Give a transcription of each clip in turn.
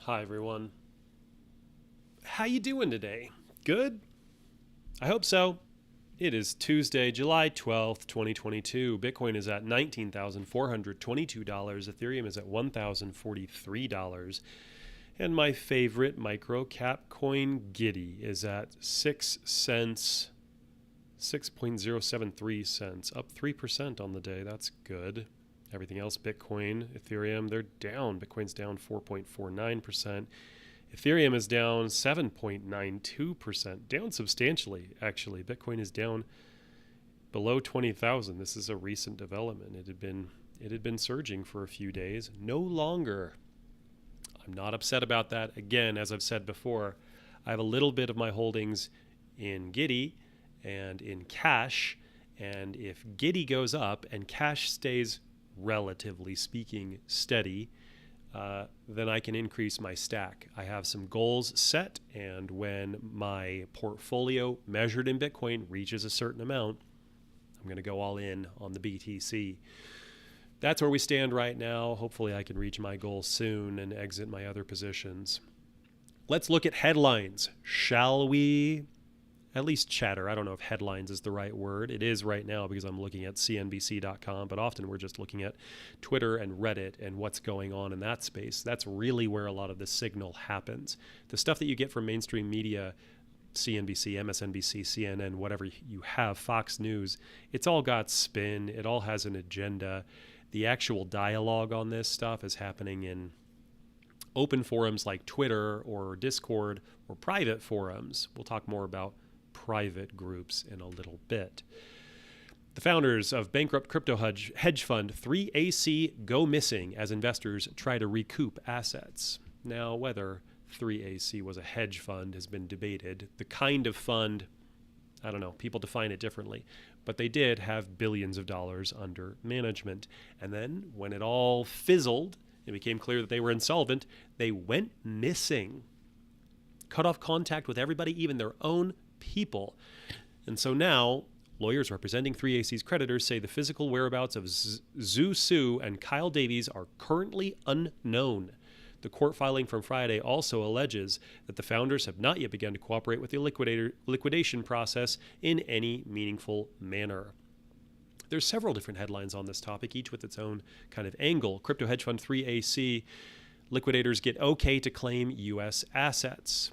Hi everyone. How you doing today? Good? I hope so. It is Tuesday, July 12th, 2022. Bitcoin is at $19,422. Ethereum is at $1,043. And my favorite micro cap coin, Giddy, is at 6 cents, 6.073 cents, up 3% on the day. That's good. Everything else, Bitcoin, Ethereum, they're down. Bitcoin's down 4.49%. Ethereum is down 7.92%, down substantially, actually. Bitcoin is down below 20,000. This is a recent development. It had been surging for a few days. No longer. I'm not upset about that. Again, as I've said before, I have a little bit of my holdings in Giddy and in Cash, and if Giddy goes up and Cash stays relatively speaking steady, then I can increase my stack. I have some goals set, and when my portfolio measured in Bitcoin reaches a certain amount, I'm going to go all in on the BTC. That's where we stand right now. Hopefully I can reach my goal soon and exit my other positions. Let's look at headlines, shall we? At least chatter. I don't know if headlines is the right word. It is right now because I'm looking at cnbc.com, but often we're just looking at Twitter and Reddit and what's going on in that space. That's really where a lot of the signal happens. The stuff that you get from mainstream media, CNBC, MSNBC, CNN, whatever you have, Fox News, it's all got spin. It all has an agenda. The actual dialogue on this stuff is happening in open forums like Twitter or Discord or private forums. We'll talk more about private groups in a little bit. The founders of bankrupt crypto hedge fund 3AC go missing as investors try to recoup assets. Now, whether 3AC was a hedge fund has been debated. The kind of fund, I don't know, people define it differently, but they did have billions of dollars under management. And then when it all fizzled, it became clear that they were insolvent, they went missing, cut off contact with everybody, even their own people. And so now, lawyers representing 3AC's creditors say the physical whereabouts of Zhu Su and Kyle Davies are currently unknown. The court filing from Friday also alleges that the founders have not yet begun to cooperate with the liquidation process in any meaningful manner. There's several different headlines on this topic, each with its own kind of angle. Crypto hedge fund 3AC, liquidators get okay to claim U.S. assets.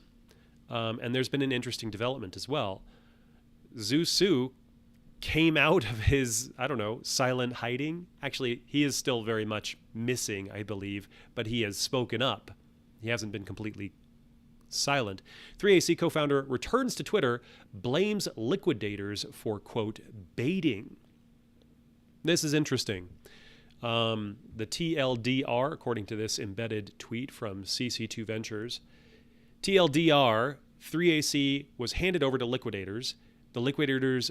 And there's been an interesting development as well. Zhu Su came out of his, silent hiding. Actually, he is still very much missing, I believe, but he has spoken up. He hasn't been completely silent. 3AC co-founder returns to Twitter, blames liquidators for, quote, baiting. This is interesting. The TLDR, according to this embedded tweet from CC2 Ventures, TLDR, 3AC was handed over to liquidators. The liquidators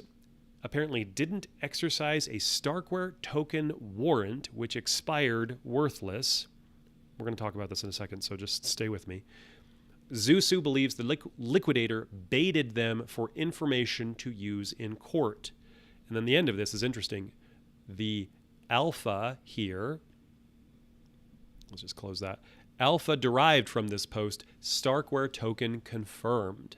apparently didn't exercise a Starkware token warrant, which expired worthless. We're going to talk about this in a second, so just stay with me. Zhu Su believes the liquidator baited them for information to use in court. And then the end of this is interesting. The alpha here, let's just close that. Alpha derived from this post, Starkware token confirmed.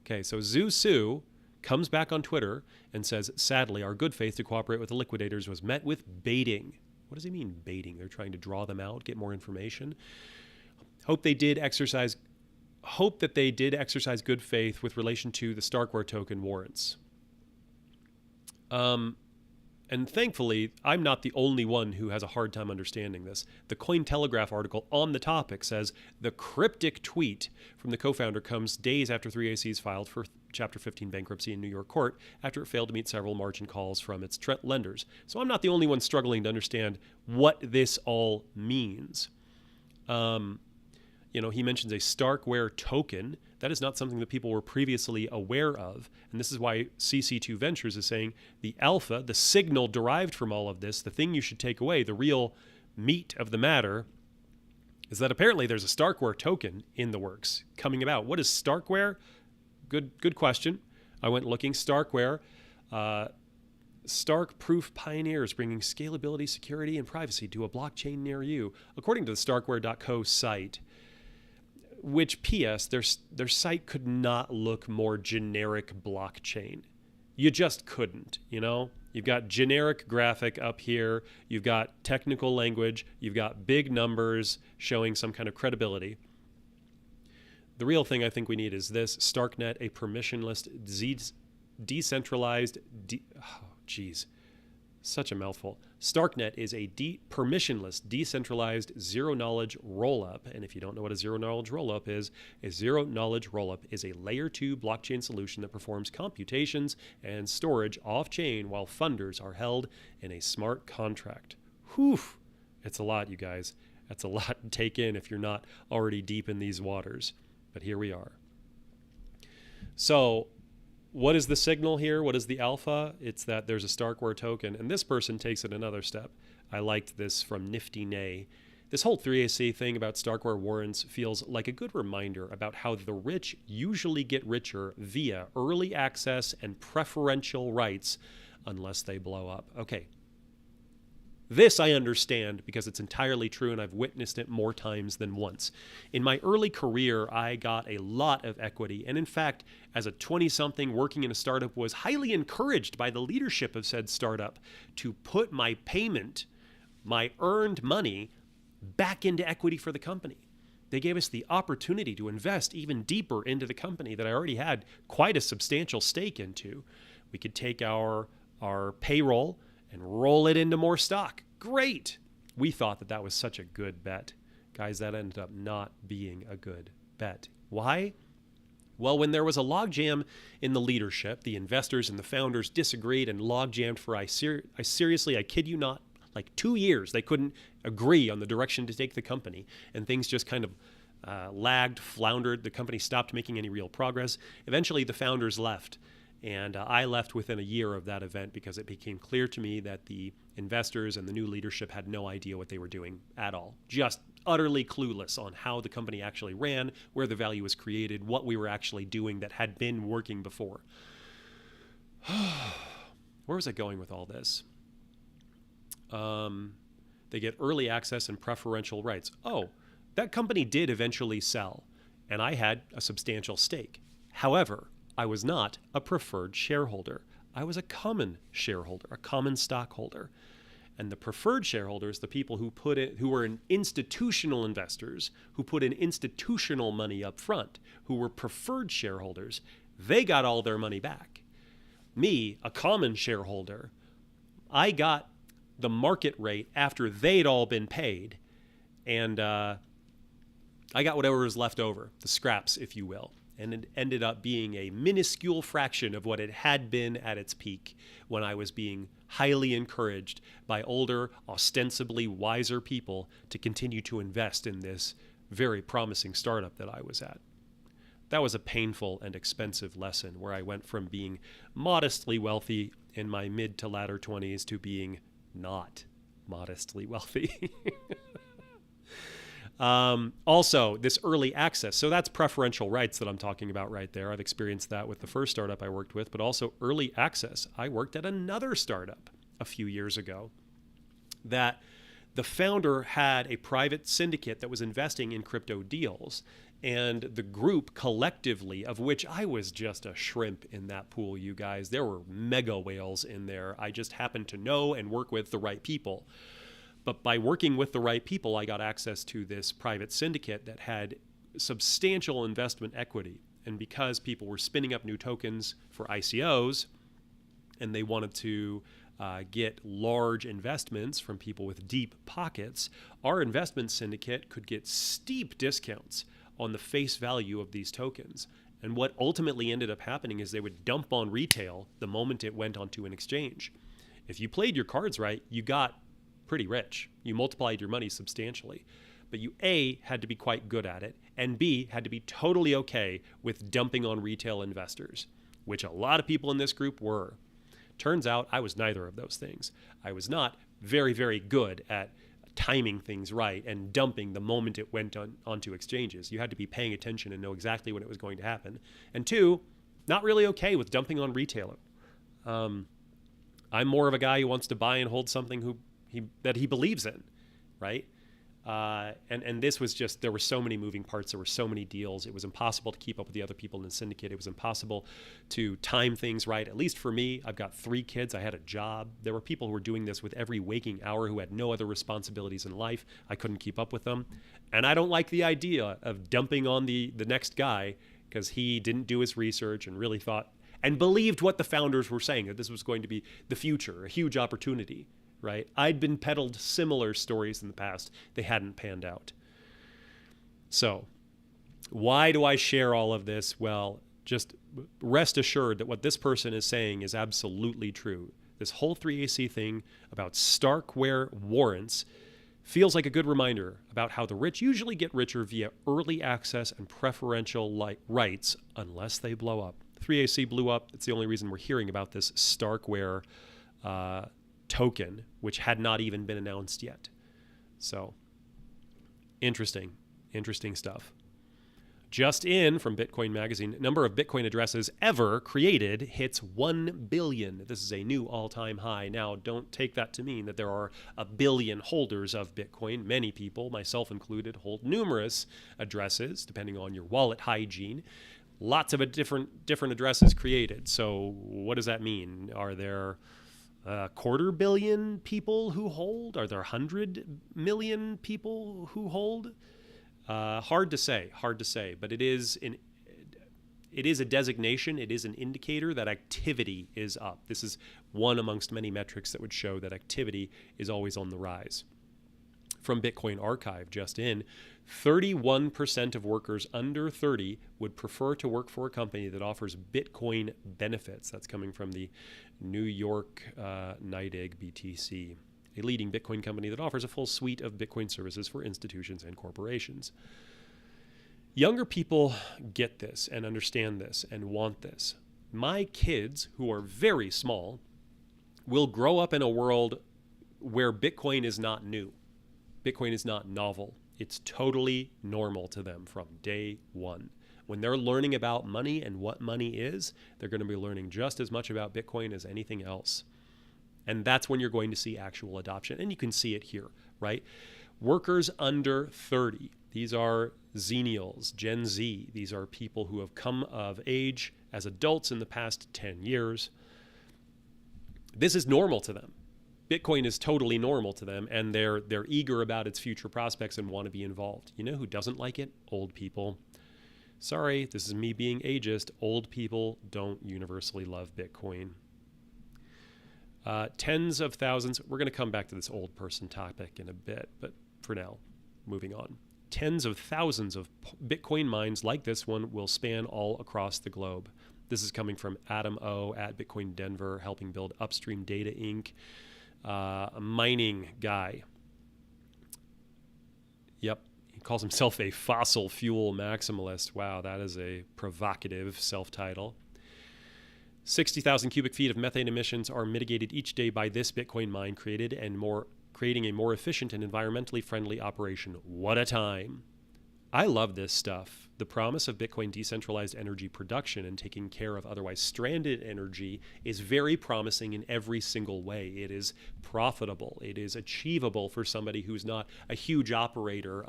Okay, so Zhu Su comes back on Twitter and says, sadly, our good faith to cooperate with the liquidators was met with baiting. What does he mean, baiting? They're trying to draw them out, get more information. Hope that they did exercise good faith with relation to the Starkware token warrants. And thankfully, I'm not the only one who has a hard time understanding this. The Cointelegraph article on the topic says the cryptic tweet from the co-founder comes days after 3AC's filed for Chapter 15 bankruptcy in New York court after it failed to meet several margin calls from its lenders. So I'm not the only one struggling to understand what this all means. He mentions a Starkware token. That is not something that people were previously aware of. And this is why CC2 Ventures is saying the alpha, the signal derived from all of this, the thing you should take away, the real meat of the matter, is that apparently there's a Starkware token in the works coming about. What is Starkware? Good question. I went looking. Starkware Stark-proof pioneers bringing scalability, security, and privacy to a blockchain near you. According to the Starkware.co site, which, P.S., their site could not look more generic blockchain. You just couldn't, you know? You've got generic graphic up here. You've got technical language. You've got big numbers showing some kind of credibility. The real thing I think we need is this: Starknet, a permissionless, decentralized, such a mouthful. Starknet is a permissionless, decentralized, zero-knowledge rollup. And if you don't know what a zero-knowledge rollup is, a zero-knowledge rollup is a Layer 2 blockchain solution that performs computations and storage off-chain while funders are held in a smart contract. Whew! It's a lot, you guys. That's a lot to take in if you're not already deep in these waters. But here we are. So, what is the signal here? What is the alpha? It's that there's a Starkware token, and this person takes it another step. I liked this from Nifty Nay. This whole 3AC thing about Starkware warrants feels like a good reminder about how the rich usually get richer via early access and preferential rights unless they blow up. Okay. This I understand because it's entirely true, and I've witnessed it more times than once. In my early career, I got a lot of equity, and in fact, as a 20-something working in a startup, was highly encouraged by the leadership of said startup to put my payment, my earned money, back into equity for the company. They gave us the opportunity to invest even deeper into the company that I already had quite a substantial stake into. We could take our payroll and roll it into more stock. Great. We thought that was such a good bet. Guys, that ended up not being a good bet. Why? Well, when there was a logjam in the leadership, the investors and the founders disagreed and logjammed for, I kid you not, like 2 years. They couldn't agree on the direction to take the company, and things just kind of lagged, floundered. The company stopped making any real progress. Eventually, the founders left. And I left within a year of that event because it became clear to me that the investors and the new leadership had no idea what they were doing at all. Just utterly clueless on how the company actually ran, where the value was created, what we were actually doing that had been working before. Where was I going with all this? They get early access and preferential rights. Oh, that company did eventually sell, and I had a substantial stake. However, I was not a preferred shareholder. I was a common shareholder, a common stockholder. And the preferred shareholders, the people who were institutional investors, who put in institutional money up front, who were preferred shareholders, they got all their money back. Me, a common shareholder, I got the market rate after they'd all been paid, and I got whatever was left over, the scraps, if you will. And it ended up being a minuscule fraction of what it had been at its peak when I was being highly encouraged by older, ostensibly wiser people to continue to invest in this very promising startup that I was at. That was a painful and expensive lesson where I went from being modestly wealthy in my mid to latter 20s to being not modestly wealthy. Also, this early access. So that's preferential rights that I'm talking about right there. I've experienced that with the first startup I worked with, but also early access. I worked at another startup a few years ago that the founder had a private syndicate that was investing in crypto deals. And the group collectively, of which I was just a shrimp in that pool, you guys, there were mega whales in there. I just happened to know and work with the right people. But by working with the right people, I got access to this private syndicate that had substantial investment equity. And because people were spinning up new tokens for ICOs, and they wanted to get large investments from people with deep pockets, our investment syndicate could get steep discounts on the face value of these tokens. And what ultimately ended up happening is they would dump on retail the moment it went onto an exchange. If you played your cards right, you got pretty rich. You multiplied your money substantially. But you A, had to be quite good at it, and B, had to be totally okay with dumping on retail investors, which a lot of people in this group were. Turns out I was neither of those things. I was not very, very good at timing things right and dumping the moment it went onto exchanges. You had to be paying attention and know exactly when it was going to happen. And two, not really okay with dumping on retailer. I'm more of a guy who wants to buy and hold something that he believes in, right? And this was just, there were so many moving parts. There were so many deals. It was impossible to keep up with the other people in the syndicate. It was impossible to time things right. At least for me, I've got 3 kids. I had a job. There were people who were doing this with every waking hour who had no other responsibilities in life. I couldn't keep up with them. And I don't like the idea of dumping on the next guy because he didn't do his research and really thought and believed what the founders were saying, that this was going to be the future, a huge opportunity. Right? I'd been peddled similar stories in the past. They hadn't panned out. So why do I share all of this? Well, just rest assured that what this person is saying is absolutely true. This whole 3AC thing about Starkware warrants feels like a good reminder about how the rich usually get richer via early access and preferential rights unless they blow up. 3AC blew up. It's the only reason we're hearing about this Starkware token, which had not even been announced yet. So interesting stuff. Just in from Bitcoin Magazine, number of Bitcoin addresses ever created hits 1 billion. This is a new all-time high. Now, don't take that to mean that there are a billion holders of Bitcoin. Many people, myself included, hold numerous addresses, depending on your wallet hygiene. Lots of different addresses created. So what does that mean? Are there a 250 million people who hold? Are there 100 million people who hold? Hard to say, but it is a designation. It is an indicator that activity is up. This is one amongst many metrics that would show that activity is always on the rise. From Bitcoin Archive, just in, 31% of workers under 30 would prefer to work for a company that offers Bitcoin benefits. That's coming from the New York NYDIG BTC, a leading Bitcoin company that offers a full suite of Bitcoin services for institutions and corporations. Younger people get this and understand this and want this. My kids, who are very small, will grow up in a world where Bitcoin is not new. Bitcoin is not novel. It's totally normal to them from day one. When they're learning about money and what money is, they're going to be learning just as much about Bitcoin as anything else. And that's when you're going to see actual adoption. And you can see it here, right? Workers under 30. These are Xennials, Gen Z. These are people who have come of age as adults in the past 10 years. This is normal to them. Bitcoin is totally normal to them, and they're eager about its future prospects and want to be involved. You know who doesn't like it? Old people. Sorry, this is me being ageist. Old people don't universally love Bitcoin. Tens of thousands. We're going to come back to this old person topic in a bit, but for now, moving on. Tens of thousands of Bitcoin mines like this one will span all across the globe. This is coming from Adam O. at Bitcoin Denver, helping build Upstream Data Inc., a mining guy. Yep, he calls himself a fossil fuel maximalist. Wow, that is a provocative self-title. 60,000 cubic feet of methane emissions are mitigated each day by this Bitcoin mine creating a more efficient and environmentally friendly operation. What a time. I love this stuff. The promise of Bitcoin decentralized energy production and taking care of otherwise stranded energy is very promising in every single way. It is profitable. It is achievable for somebody who's not a huge operator.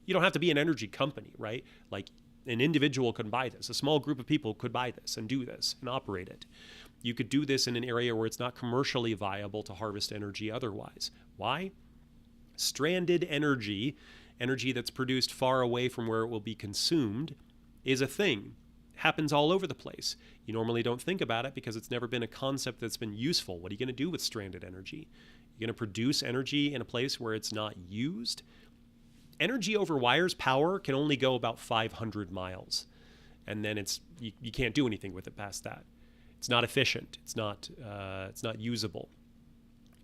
You don't have to be an energy company, right? Like an individual can buy this. A small group of people could buy this and do this and operate it. You could do this in an area where it's not commercially viable to harvest energy otherwise. Why? Stranded energy that's produced far away from where it will be consumed, is a thing. Happens all over the place. You normally don't think about it because it's never been a concept that's been useful. What are you going to do with stranded energy? You're going to produce energy in a place where it's not used? Energy over wires, power, can only go about 500 miles. And then you can't do anything with it past that. It's not efficient. It's not usable.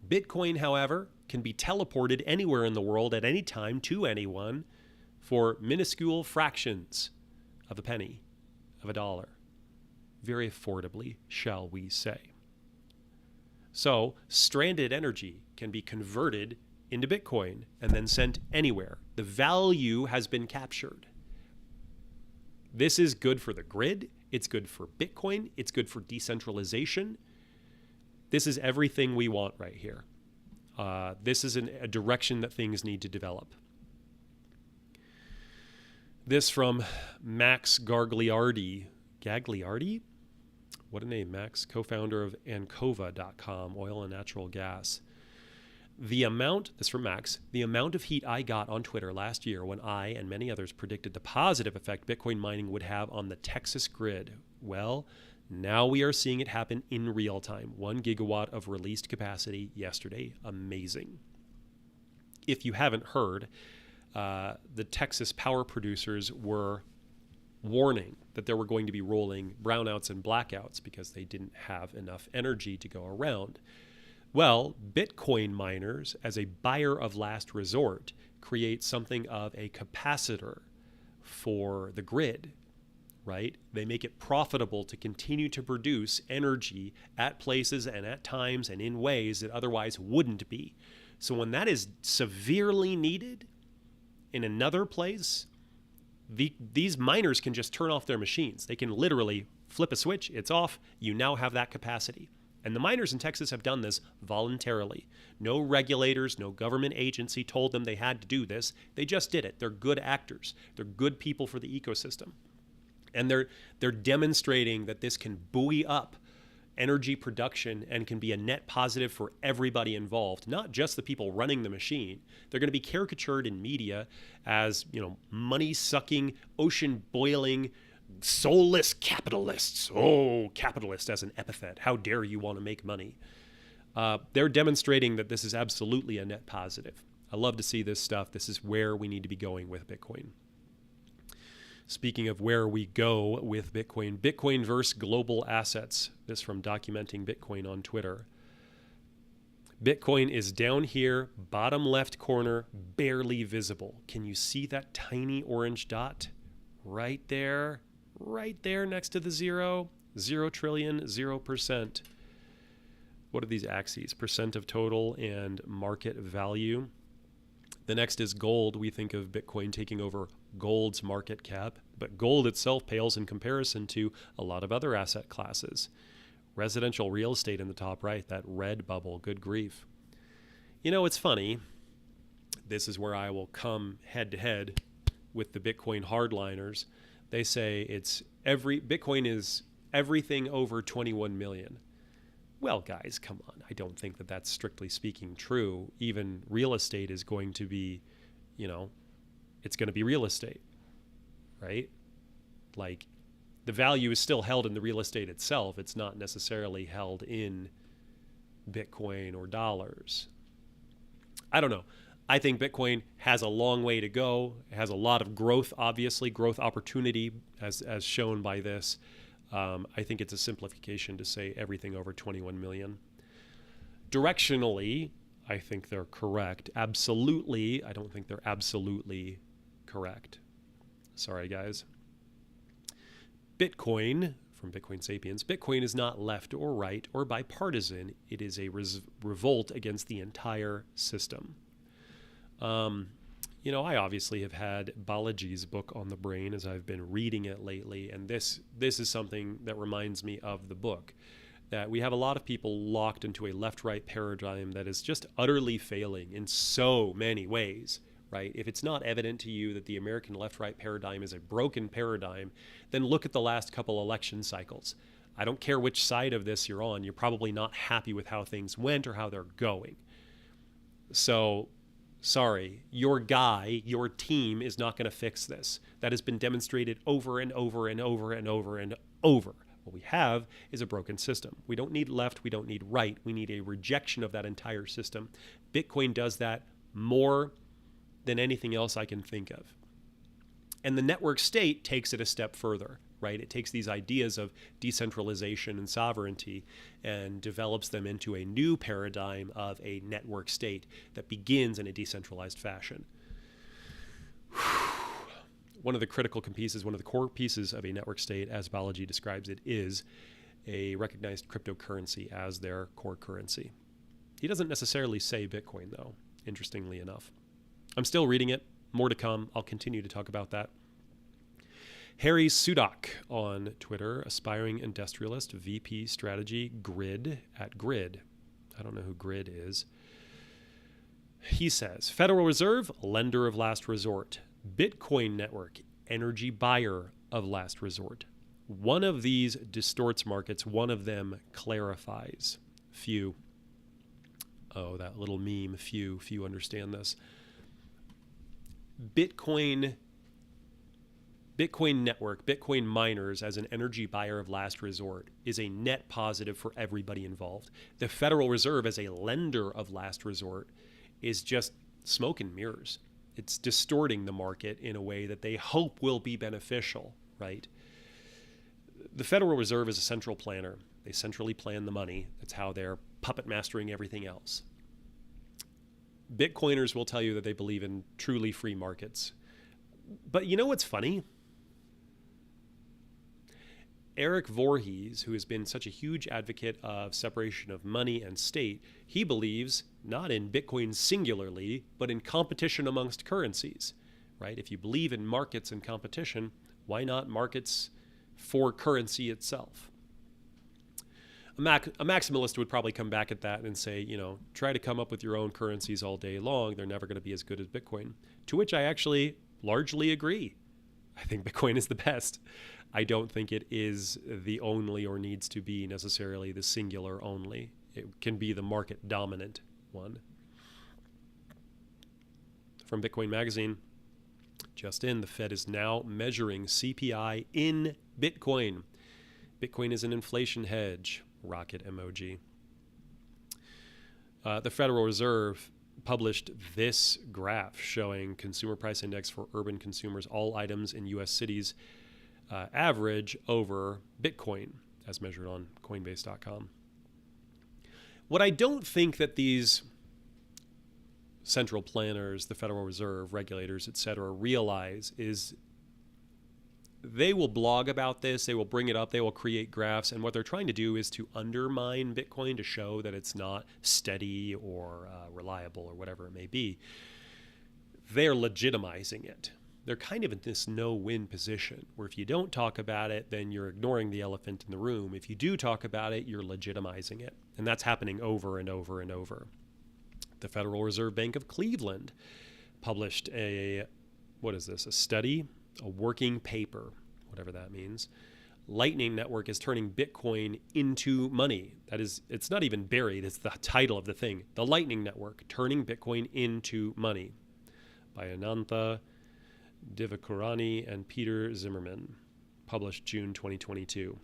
Bitcoin, however, can be teleported anywhere in the world at any time to anyone for minuscule fractions of a penny, of a dollar. Very affordably, shall we say. So, stranded energy can be converted into Bitcoin and then sent anywhere. The value has been captured. This is good for the grid. It's good for Bitcoin. It's good for decentralization. This is everything we want right here. This is a direction that things need to develop. This from Max Gagliardi. Gagliardi? What a name, Max. Co-founder of Ancova.com, oil and natural gas. This from Max, the amount of heat I got on Twitter last year when I and many others predicted the positive effect Bitcoin mining would have on the Texas grid. Well, now we are seeing it happen in real time. 1 gigawatt of released capacity yesterday. Amazing. If you haven't heard, the Texas power producers were warning that there were going to be rolling brownouts and blackouts because they didn't have enough energy to go around. Well, Bitcoin miners, as a buyer of last resort, create something of a capacitor for the grid, right? They make it profitable to continue to produce energy at places and at times and in ways that otherwise wouldn't be. So when that is severely needed in another place, these miners can just turn off their machines. They can literally flip a switch, it's off, you now have that capacity. And the miners in Texas have done this voluntarily. No regulators, no government agency told them they had to do this. They just did it. They're good actors. They're good people for the ecosystem. And they're demonstrating that this can buoy up energy production and can be a net positive for everybody involved, not just the people running the machine. They're going to be caricatured in media as, money-sucking, ocean-boiling, soulless capitalists. Oh, capitalist as an epithet. How dare you want to make money? They're demonstrating that this is absolutely a net positive. I love to see this stuff. This is where we need to be going with Bitcoin. Speaking of where we go with Bitcoin, Bitcoin versus global assets. This from Documenting Bitcoin on Twitter. Bitcoin is down here, bottom left corner, barely visible. Can you see that tiny orange dot? Right there next to the zero. 0 trillion, 0%. What are these axes? Percent of total and market value. The next is gold. We think of Bitcoin taking over gold's market cap, but gold itself pales in comparison to a lot of other asset classes. Residential real estate in the top right, that red bubble, good grief. It's funny. This is where I will come head to head with the Bitcoin hardliners. They say Bitcoin is everything over 21 million. Well, guys, come on. I don't think that that's strictly speaking true. Even real estate is going to be, it's going to be real estate, right? Like, the value is still held in the real estate itself. It's not necessarily held in Bitcoin or dollars. I don't know. I think Bitcoin has a long way to go. It has a lot of growth, obviously, growth opportunity as shown by this. I think it's a simplification to say everything over 21 million. Directionally, I think they're correct. Absolutely, I don't think they're absolutely correct. Sorry, guys. Bitcoin, from Bitcoin Sapiens, Bitcoin is not left or right or bipartisan. It is a revolt against the entire system. I obviously have had Balaji's book on the brain as I've been reading it lately, and this is something that reminds me of the book, that we have a lot of people locked into a left-right paradigm that is just utterly failing in so many ways, right? If it's not evident to you that the American left-right paradigm is a broken paradigm, then look at the last couple election cycles. I don't care which side of this you're on, you're probably not happy with how things went or how they're going. So, sorry, your guy, your team is not going to fix this. That has been demonstrated over and over and over and over and over. What we have is a broken system. We don't need left, we don't need right. We need a rejection of that entire system. Bitcoin does that more than anything else I can think of. And the network state takes it a step further, right? It takes these ideas of decentralization and sovereignty and develops them into a new paradigm of a network state that begins in a decentralized fashion. One of the critical pieces, one of the core pieces of a network state, as Balaji describes it, is a recognized cryptocurrency as their core currency. He doesn't necessarily say Bitcoin, though, interestingly enough. I'm still reading it. More to come. I'll continue to talk about that. Harry Sudak on Twitter, aspiring industrialist, VP strategy, Grid at Grid. I don't know who Grid is. He says, Federal Reserve, lender of last resort. Bitcoin network, energy buyer of last resort. One of these distorts markets, one of them clarifies. Few. Oh, that little meme, few understand this. Bitcoin network, Bitcoin miners as an energy buyer of last resort is a net positive for everybody involved. The Federal Reserve as a lender of last resort is just smoke and mirrors. It's distorting the market in a way that they hope will be beneficial, right? The Federal Reserve is a central planner. They centrally plan the money. That's how they're puppet mastering everything else. Bitcoiners will tell you that they believe in truly free markets. But you know what's funny? Eric Voorhees, who has been such a huge advocate of separation of money and state, he believes not in Bitcoin singularly, but in competition amongst currencies, right? If you believe in markets and competition, why not markets for currency itself? A maximalist would probably come back at that and say, try to come up with your own currencies all day long. They're never going to be as good as Bitcoin. To which I actually largely agree. I think Bitcoin is the best. I don't think it is the only or needs to be necessarily the singular only. It can be the market dominant one. From Bitcoin Magazine, just in, the Fed is now measuring CPI in Bitcoin. Bitcoin is an inflation hedge. Rocket emoji. The Federal Reserve published this graph showing consumer price index for urban consumers, all items in U.S. cities, average over Bitcoin as measured on Coinbase.com. What I don't think that these central planners, the Federal Reserve, regulators, etc., realize is they will blog about this, they will bring it up, they will create graphs, and what they're trying to do is to undermine Bitcoin to show that it's not steady or reliable or whatever it may be. They're legitimizing it. They're kind of in this no-win position where if you don't talk about it, then you're ignoring the elephant in the room. If you do talk about it, you're legitimizing it. And that's happening over and over and over. The Federal Reserve Bank of Cleveland published a study, a working paper, whatever that means. Lightning Network is turning Bitcoin into money. That is, it's not even buried, it's the title of the thing. The Lightning Network, turning Bitcoin into money, by Anantha Divakarani and Peter Zimmerman, published June 2022.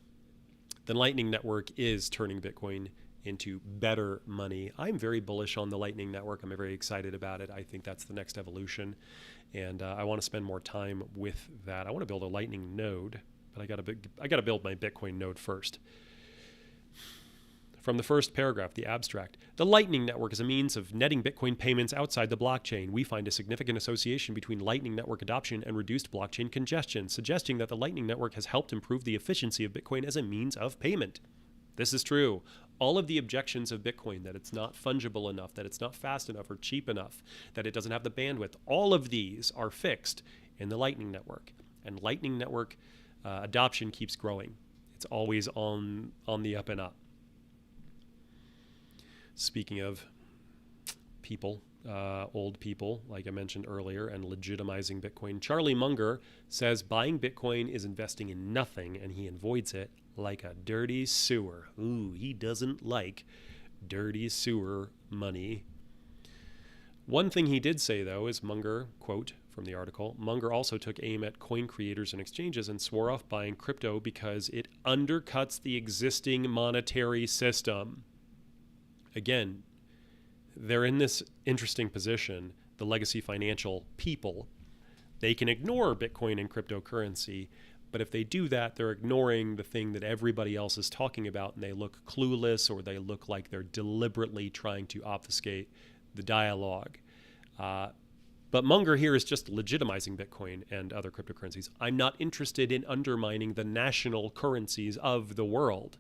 The Lightning Network is turning Bitcoin into better money. I'm very bullish on the Lightning Network. I'm very excited about it. I think that's the next evolution, and I want to spend more time with that. I want to build a Lightning node, but I got to build my Bitcoin node first. From the first paragraph, the abstract. The Lightning Network is a means of netting Bitcoin payments outside the blockchain. We find a significant association between Lightning Network adoption and reduced blockchain congestion, suggesting that the Lightning Network has helped improve the efficiency of Bitcoin as a means of payment. This is true. All of the objections of Bitcoin, that it's not fungible enough, that it's not fast enough or cheap enough, that it doesn't have the bandwidth, all of these are fixed in the Lightning Network. And Lightning Network adoption keeps growing. It's always on the up and up. Speaking of people, old people, like I mentioned earlier, and legitimizing Bitcoin, Charlie Munger says buying Bitcoin is investing in nothing, and he avoids it like a dirty sewer. Ooh, he doesn't like dirty sewer money. One thing he did say, though, is Munger, quote from the article, Munger also took aim at coin creators and exchanges and swore off buying crypto because it undercuts the existing monetary system. Again, they're in this interesting position, the legacy financial people. They can ignore Bitcoin and cryptocurrency, but if they do that, they're ignoring the thing that everybody else is talking about, and they look clueless, or they look like they're deliberately trying to obfuscate the dialogue. But Munger here is just legitimizing Bitcoin and other cryptocurrencies. I'm not interested in undermining the national currencies of the world.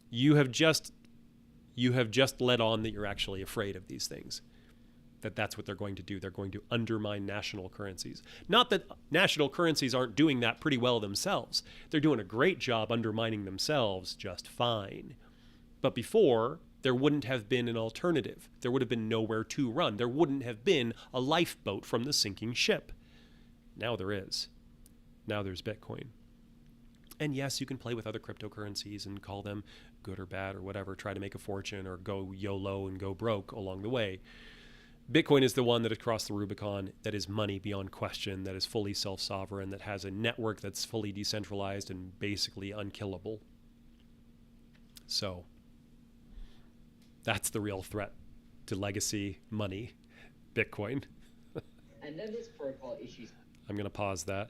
You have just let on that you're actually afraid of these things. that that's what they're going to do. They're going to undermine national currencies. Not that national currencies aren't doing that pretty well themselves. They're doing a great job undermining themselves just fine. But before, there wouldn't have been an alternative. There would have been nowhere to run. There wouldn't have been a lifeboat from the sinking ship. Now there is. Now there's Bitcoin. And yes, you can play with other cryptocurrencies and call them good or bad or whatever, try to make a fortune or go YOLO and go broke along the way. Bitcoin is the one that has crossed the Rubicon, that is money beyond question, that is fully self-sovereign, that has a network that's fully decentralized and basically unkillable. So that's the real threat to legacy money, Bitcoin. And then there's protocol issues. I'm going to pause that.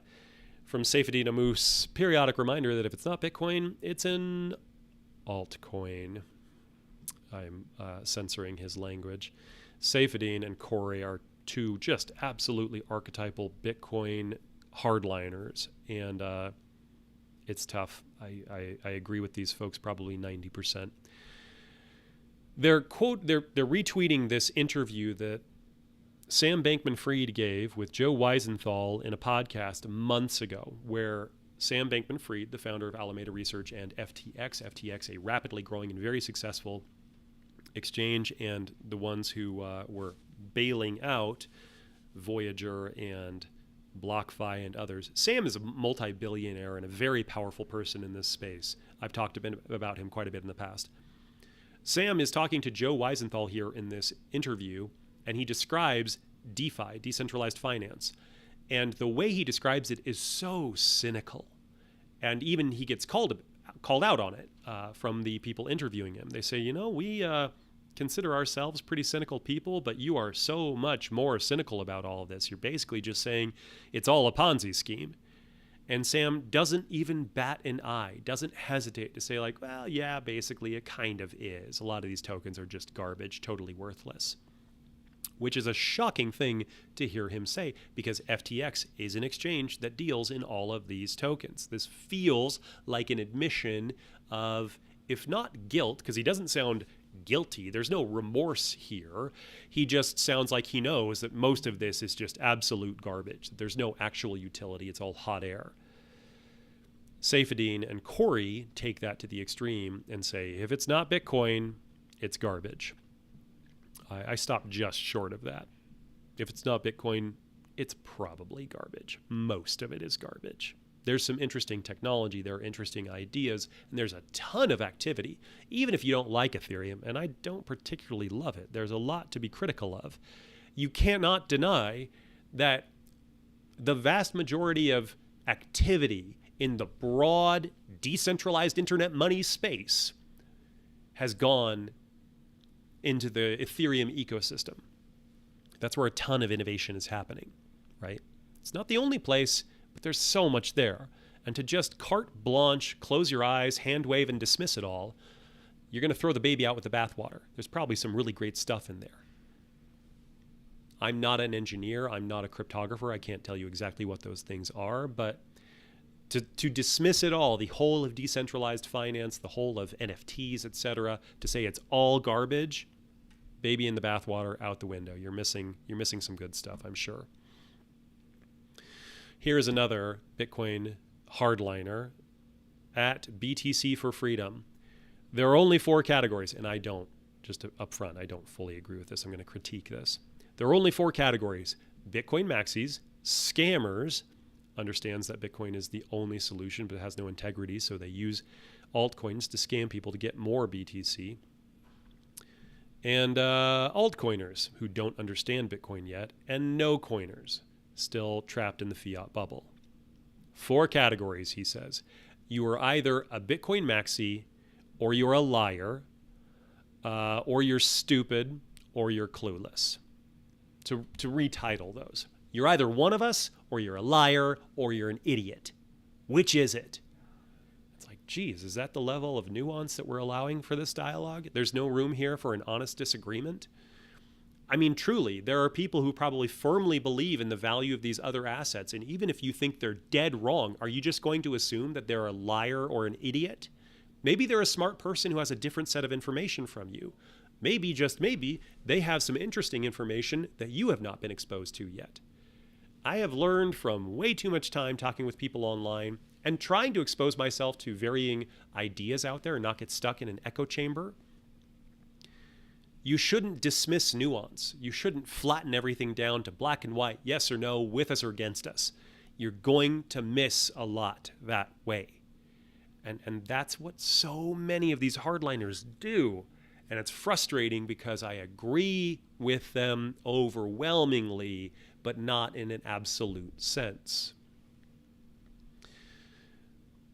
From Saifedean Amoose, periodic reminder that if it's not Bitcoin, it's an altcoin. I'm censoring his language. Saifedean and Corey are two just absolutely archetypal Bitcoin hardliners, and it's tough. I agree with these folks probably 90%. They're retweeting this interview that Sam Bankman-Fried gave with Joe Weisenthal in a podcast months ago, where Sam Bankman-Fried, the founder of Alameda Research and FTX, a rapidly growing and very successful exchange, and the ones who were bailing out Voyager and BlockFi and others. Sam is a multi-billionaire and a very powerful person in this space. I've talked about him quite a bit in the past. Sam is talking to Joe Weisenthal here in this interview, and he describes DeFi, decentralized finance. And the way he describes it is so cynical. And even he gets called out on it from the people interviewing him. They say, we consider ourselves pretty cynical people, but you are so much more cynical about all of this. You're basically just saying it's all a Ponzi scheme. And Sam doesn't even bat an eye, doesn't hesitate to say like, well, yeah, basically it kind of is. A lot of these tokens are just garbage, totally worthless. Which is a shocking thing to hear him say, because FTX is an exchange that deals in all of these tokens. This feels like an admission of, if not guilt, because he doesn't sound guilty, there's no remorse here. He just sounds like he knows that most of this is just absolute garbage. There's no actual utility. It's all hot air. Saifedean and Corey take that to the extreme and say, if it's not Bitcoin, it's garbage. I stop just short of that. If it's not Bitcoin, it's probably garbage. Most of it is garbage. There's some interesting technology, there are interesting ideas, and there's a ton of activity, even if you don't like Ethereum, and I don't particularly love it. There's a lot to be critical of. You cannot deny that the vast majority of activity in the broad, decentralized internet money space has gone into the Ethereum ecosystem. That's where a ton of innovation is happening, right? It's not the only place, but there's so much there. And to just carte blanche, close your eyes, hand wave, and dismiss it all, you're going to throw the baby out with the bathwater. There's probably some really great stuff in there. I'm not an engineer. I'm not a cryptographer. I can't tell you exactly what those things are, but to dismiss it all, the whole of decentralized finance, the whole of NFTs, etc., to say it's all garbage, baby in the bathwater, out the window. You're missing some good stuff, I'm sure. Here is another Bitcoin hardliner at BTC for Freedom. There are only 4 categories, and I don't, just up front, I don't fully agree with this. I'm going to critique this. There are only 4 categories: Bitcoin maxis, scammers, understands that Bitcoin is the only solution, but it has no integrity, so they use altcoins to scam people to get more BTC. And altcoiners who don't understand Bitcoin yet, and no coiners, still trapped in the fiat bubble. 4 categories, he says. You are either a Bitcoin maxi, or you're a liar, or you're stupid, or you're clueless. To retitle those. You're either one of us, or you're a liar, or you're an idiot. Which is it? It's like, geez, is that the level of nuance that we're allowing for this dialogue? There's no room here for an honest disagreement? I mean, truly, there are people who probably firmly believe in the value of these other assets, and even if you think they're dead wrong, are you just going to assume that they're a liar or an idiot? Maybe they're a smart person who has a different set of information from you. maybe, just maybe, they have some interesting information that you have not been exposed to yet. I have learned from way too much time talking with people online and trying to expose myself to varying ideas out there and not get stuck in an echo chamber. You shouldn't dismiss nuance. You shouldn't flatten everything down to black and white, yes or no, with us or against us. You're going to miss a lot that way. And that's what so many of these hardliners do. And it's frustrating because I agree with them overwhelmingly, but not in an absolute sense.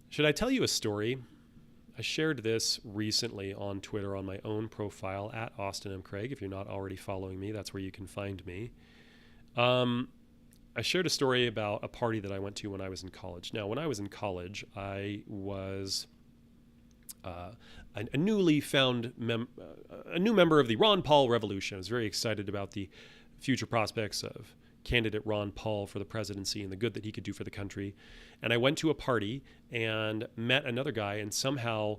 Should I tell you a story? I shared this recently on Twitter on my own profile at Austin M. Craig. If you're not already following me, that's where you can find me. I shared a story about a party that I went to when I was in college. Now, when I was in college, I was a newly found a new member of the Ron Paul revolution. I was very excited about the future prospects of candidate Ron Paul for the presidency and the good that he could do for the country. And I went to a party and met another guy, and somehow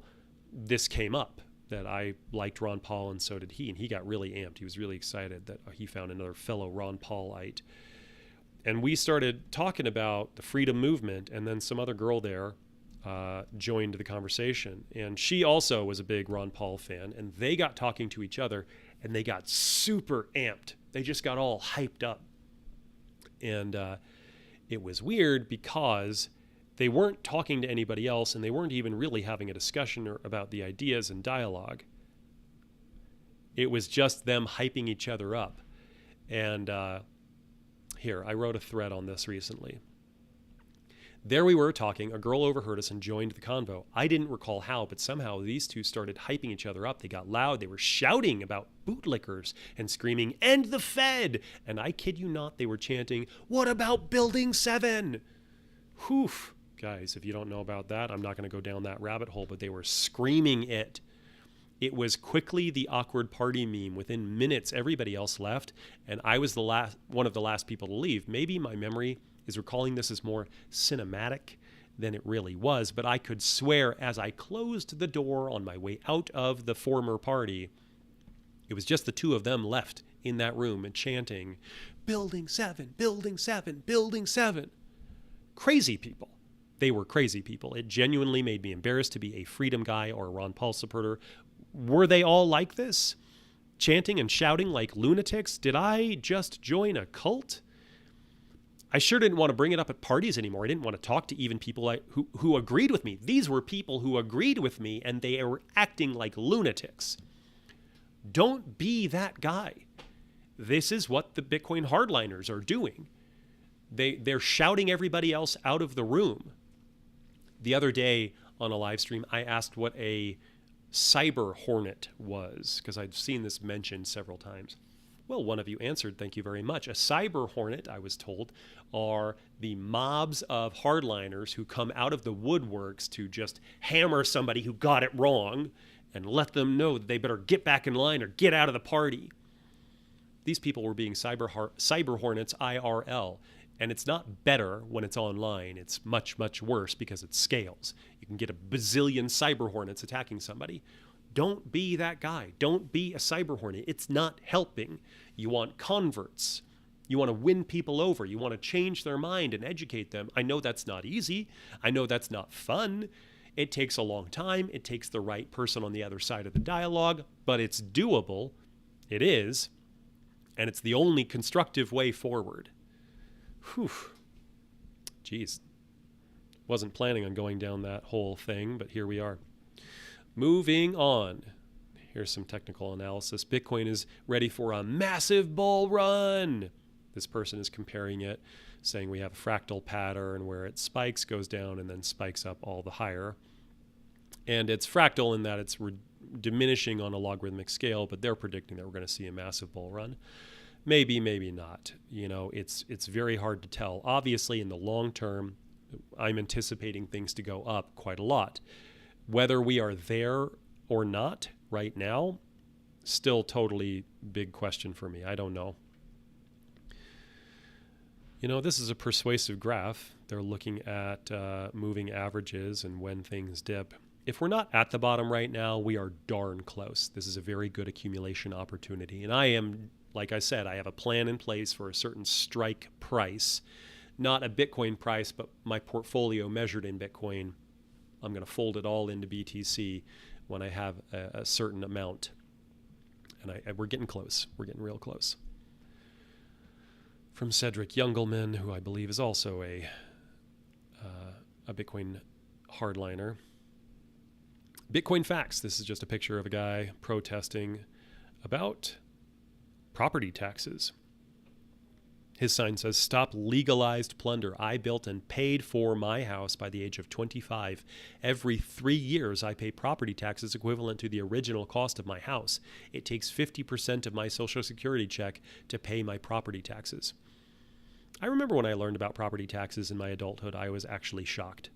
this came up that I liked Ron Paul and so did he. And he got really amped. He was really excited that he found another fellow Ron Paulite. And we started talking about the freedom movement, and then some other girl there joined the conversation. And she also was a big Ron Paul fan, and they got talking to each other, and they got super amped. They just got all hyped up. And it was weird because they weren't talking to anybody else, and they weren't even really having a discussion about the ideas and dialogue. It was just them hyping each other up. And here, I wrote a thread on this recently. There we were talking, a girl overheard us and joined the convo. I didn't recall how, but somehow these two started hyping each other up. They got loud, they were shouting about bootlickers and screaming, "End the Fed!" And I kid you not, they were chanting, "What about Building 7?" Whew. Guys, if you don't know about that, I'm not going to go down that rabbit hole, but they were screaming it. It was quickly the awkward party meme. Within minutes, everybody else left, and I was one of the last people to leave. Maybe my memory is recalling this as more cinematic than it really was, but I could swear as I closed the door on my way out of the former party, it was just the two of them left in that room and chanting, "Building 7, Building 7, Building 7. Crazy people. They were crazy people. It genuinely made me embarrassed to be a freedom guy or a Ron Paul supporter. Were they all like this? Chanting and shouting like lunatics? Did I just join a cult? I sure didn't want to bring it up at parties anymore. I didn't want to talk to even people who agreed with me. These were people who agreed with me, and they were acting like lunatics. Don't be that guy. This is what the Bitcoin hardliners are doing. They're shouting everybody else out of the room. The other day on a live stream, I asked what a cyber hornet was, because I'd seen this mentioned several times. Well, one of you answered, thank you very much. A cyber hornet, I was told, are the mobs of hardliners who come out of the woodworks to just hammer somebody who got it wrong and let them know that they better get back in line or get out of the party. These people were being cyber hornets IRL. And it's not better when it's online. It's much, much worse because it scales. You can get a bazillion cyber hornets attacking somebody. Don't be that guy. Don't be a cyber hornet. It's not helping. You want converts. You want to win people over. You want to change their mind and educate them. I know that's not easy. I know that's not fun. It takes a long time. It takes the right person on the other side of the dialogue, but it's doable. It is. And it's the only constructive way forward. Whew. Geez. Wasn't planning on going down that whole thing, but here we are. Moving on. Here's some technical analysis. Bitcoin is ready for a massive bull run. This person is comparing it, saying we have a fractal pattern where it spikes, goes down, and then spikes up all the higher. And it's fractal in that it's diminishing on a logarithmic scale, but they're predicting that we're going to see a massive bull run. Maybe, maybe not. You know, it's very hard to tell. Obviously, in the long term, I'm anticipating things to go up quite a lot. Whether we are there or not right now, still totally big question for me. I don't know. You know, this is a persuasive graph. They're looking at moving averages and when things dip. if we're not at the bottom right now, we are darn close. This is a very good accumulation opportunity. And I am, like I said, I have a plan in place for a certain strike price, not a Bitcoin price, but my portfolio measured in Bitcoin. I'm going to fold it all into BTC when I have a certain amount. And we're getting close. We're getting real close. From Cedric Youngelman, who I believe is also a Bitcoin hardliner. Bitcoin facts. This is just a picture of a guy protesting about property taxes. His sign says, "Stop legalized plunder. I built and paid for my house by the age of 25. Every 3 years, I pay property taxes equivalent to the original cost of my house. It takes 50% of my Social Security check to pay my property taxes." I remember when I learned about property taxes in my adulthood, I was actually shocked.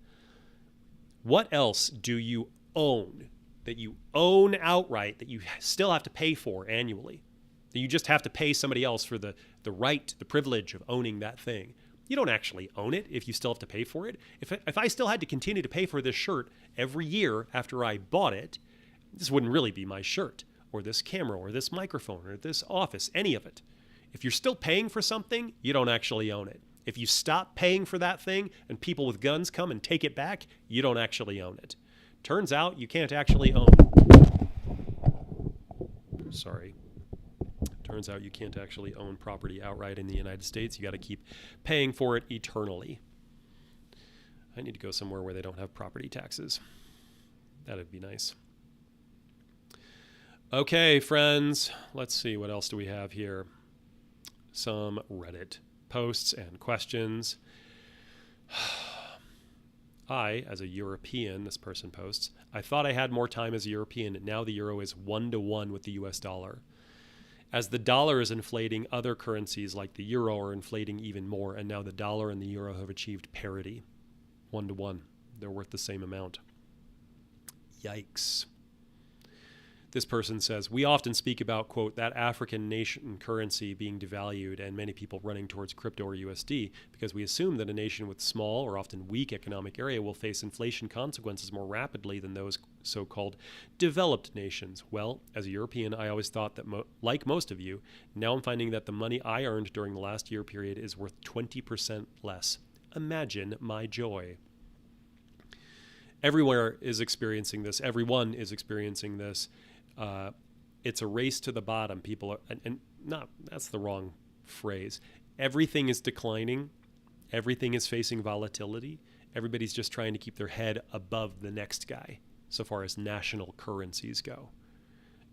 What else do you own that you own outright that you still have to pay for annually? That you just have to pay somebody else for the right, the privilege of owning that thing. You don't actually own it if you still have to pay for it. If I still had to continue to pay for this shirt every year after I bought it, this wouldn't really be my shirt, or this camera, or this microphone, or this office, any of it. If you're still paying for something, you don't actually own it. If you stop paying for that thing and people with guns come and take it back, you don't actually own it. Turns out you can't actually own. Sorry. Turns out you can't actually own property outright in the United States. You got to keep paying for it eternally. I need to go somewhere where they don't have property taxes. That'd be nice. Okay, friends. Let's see. What else do we have here? Some Reddit posts and questions. I, as a European, this person posts, I thought I had more time as a European. Now the euro is 1-to-1 with the US dollar. As the dollar is inflating, other currencies like the euro are inflating even more, and now the dollar and the euro have achieved parity. 1-to-1. They're worth the same amount. Yikes. This person says, we often speak about, quote, that African nation currency being devalued and many people running towards crypto or USD because we assume that a nation with small or often weak economic area will face inflation consequences more rapidly than those so-called developed nations. Well, as a European, I always thought that, like most of you, now I'm finding that the money I earned during the last year period is worth 20% less. Imagine my joy. Everywhere is experiencing this. Everyone is experiencing this. It's a race to the bottom. People are, and not, that's the wrong phrase. Everything is declining. Everything is facing volatility. Everybody's just trying to keep their head above the next guy, so far as national currencies go.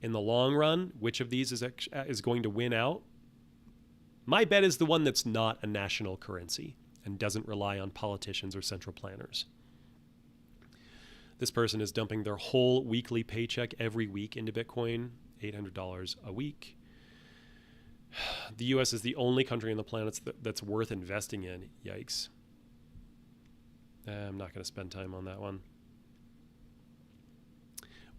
In the long run, which of these is going to win out? My bet is the one that's not a national currency and doesn't rely on politicians or central planners. This person is dumping their whole weekly paycheck every week into Bitcoin, $800 a week. The U.S. is the only country on the planet that's worth investing in. Yikes. I'm not going to spend time on that one.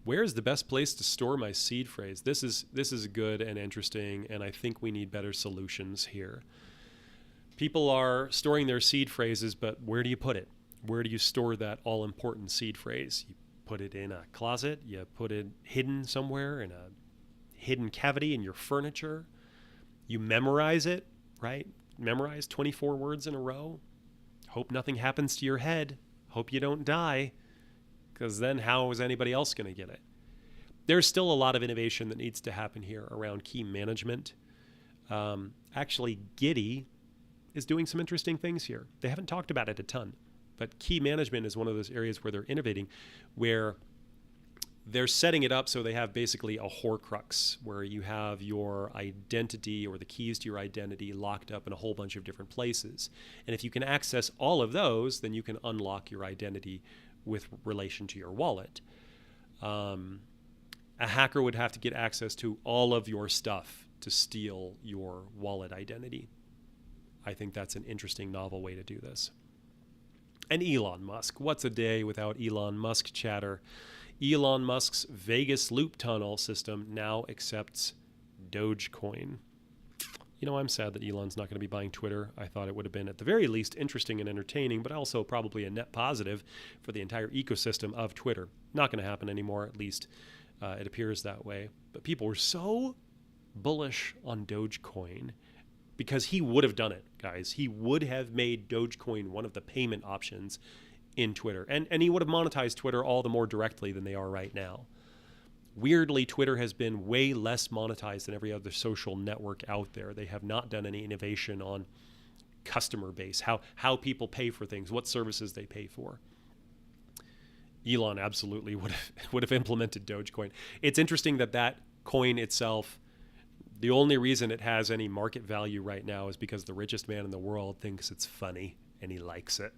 Where is the best place to store my seed phrase? This is good and interesting, and I think we need better solutions here. People are storing their seed phrases, but where do you put it? Where do you store that all-important seed phrase? You put it in a closet. You put it hidden somewhere in a hidden cavity in your furniture. You memorize it, right? Memorize 24 words in a row. Hope nothing happens to your head. Hope you don't die, because then how is anybody else going to get it? There's still a lot of innovation that needs to happen here around key management. Actually, Giddy is doing some interesting things here. They haven't talked about it a ton. But key management is one of those areas where they're innovating, where they're setting it up so they have basically a Horcrux, where you have your identity or the keys to your identity locked up in a whole bunch of different places. And if you can access all of those, then you can unlock your identity with relation to your wallet. A hacker would have to get access to all of your stuff to steal your wallet identity. I think that's an interesting, novel way to do this. And Elon Musk. What's a day without Elon Musk chatter? Elon Musk's Vegas loop tunnel system now accepts Dogecoin. I'm sad that Elon's not going to be buying Twitter. I thought it would have been, at the very least, interesting and entertaining, but also probably a net positive for the entire ecosystem of Twitter. Not going to happen anymore, at least it appears that way. But people were so bullish on Dogecoin because he would have done it, guys. He would have made Dogecoin one of the payment options in Twitter. And he would have monetized Twitter all the more directly than they are right now. Weirdly, Twitter has been way less monetized than every other social network out there. They have not done any innovation on customer base, how people pay for things, what services they pay for. Elon absolutely would have implemented Dogecoin. It's interesting that coin itself, the only reason it has any market value right now is because the richest man in the world thinks it's funny and he likes it.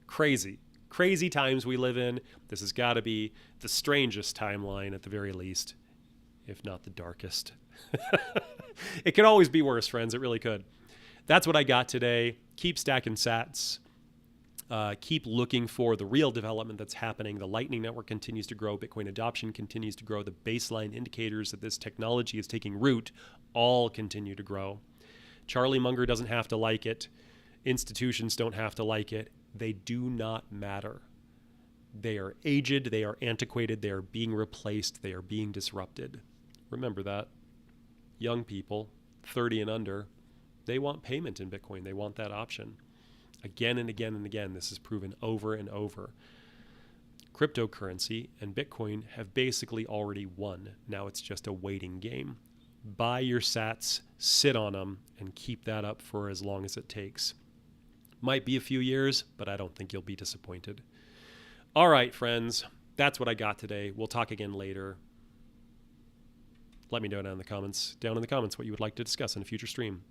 Crazy times we live in. This has got to be the strangest timeline at the very least, if not the darkest. It could always be worse, friends. It really could. That's what I got today. Keep stacking sats. Keep looking for the real development that's happening. The Lightning Network continues to grow. Bitcoin adoption continues to grow. The baseline indicators that this technology is taking root all continue to grow. Charlie Munger doesn't have to like it. Institutions don't have to like it. They do not matter. They are aged, they are antiquated, they are being replaced, they are being disrupted. Remember that. Young people, 30 and under, they want payment in Bitcoin. They want that option. Again and again and again, this is proven over and over. Cryptocurrency and Bitcoin have basically already won. Now it's just a waiting game. Buy your sats, sit on them, and keep that up for as long as it takes. Might be a few years, but I don't think you'll be disappointed. All right, friends, that's what I got today. We'll talk again later. Let me know down in the comments what you would like to discuss in a future stream,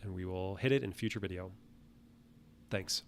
and we will hit it in a future video. Thanks.